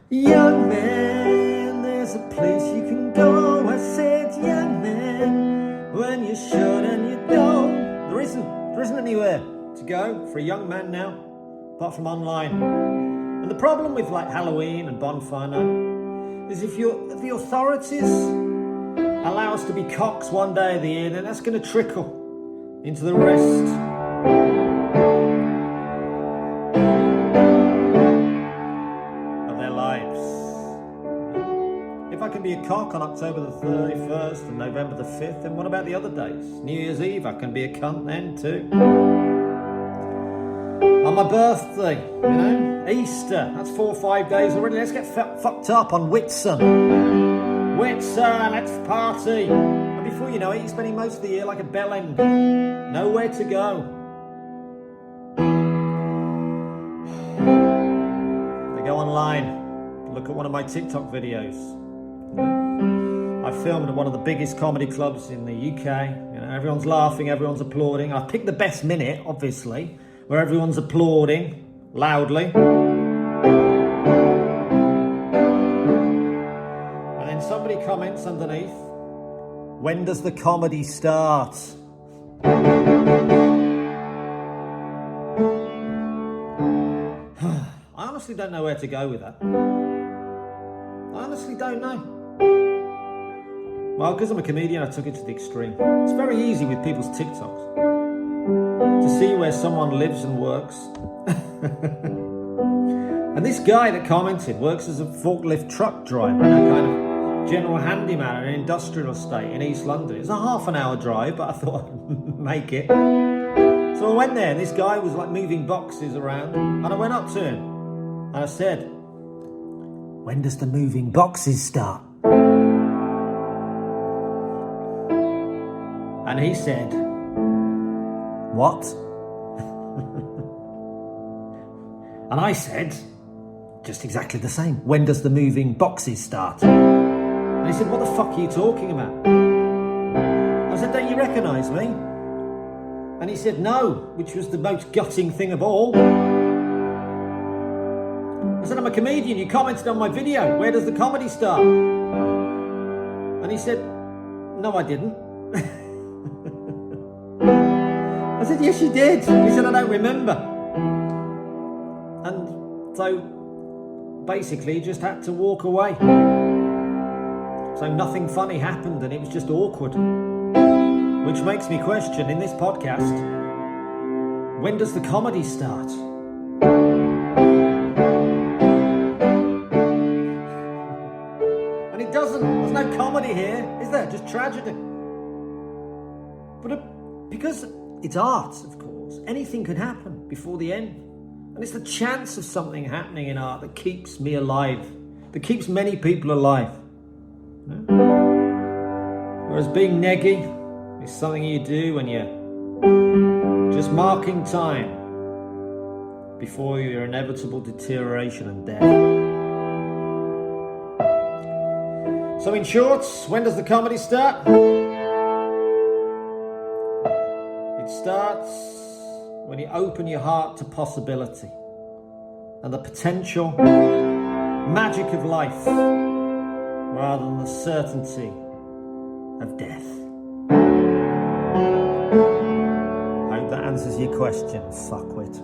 Young man, there's a place you can go. I said, young man, when you should and you don't. There isn't anywhere to go for a young man now, apart from online. And the problem with like Halloween and bonfire night is if the authorities allow us to be cocks one day of the year, then that's going to trickle into the rest of their lives. If I can be a cock on October the 31st and November the 5th, then what about the other days? New Year's Eve, I can be a cunt then too. On my birthday, Easter, that's 4 or 5 days already. Let's get fucked up on Whitsun. Whitsun, let's party. And before you know it, you're spending most of the year like a bellend. Nowhere to go. They go online, look at one of my TikTok videos. I filmed at one of the biggest comedy clubs in the UK. Everyone's laughing, everyone's applauding. I picked the best minute, obviously, where everyone's applauding loudly. And then somebody comments underneath, when does the comedy start? I honestly don't know where to go with that. I honestly don't know. Well, because I'm a comedian, I took it to the extreme. It's very easy with people's TikToks to see where someone lives and works. And this guy that commented works as a forklift truck driver, a kind of general handyman in an industrial estate in East London. It's a half an hour drive, but I thought I'd make it. So I went there, and this guy was like moving boxes around, and I went up to him, and I said, when does the moving boxes start? And he said, what? And I said, just exactly the same. When does the moving boxes start? And he said, what the fuck are you talking about? I said, don't you recognise me? And he said, no, which was the most gutting thing of all. I said, I'm a comedian. You commented on my video. Where does the comedy start? And he said, no, I didn't. I said, yes, you did. He said, I don't remember. And so basically he just had to walk away. So nothing funny happened and it was just awkward. Which makes me question in this podcast, when does the comedy start? And it doesn't. There's no comedy here, is there? Just tragedy. But because it's art, of course, anything could happen before the end. And it's the chance of something happening in art that keeps me alive, that keeps many people alive. Whereas being neggy is something you do when you're just marking time before your inevitable deterioration and death. So in short, when does the comedy start? It starts when you open your heart to possibility and the potential magic of life rather than the certainty of death. I hope that answers your question, fuckwit.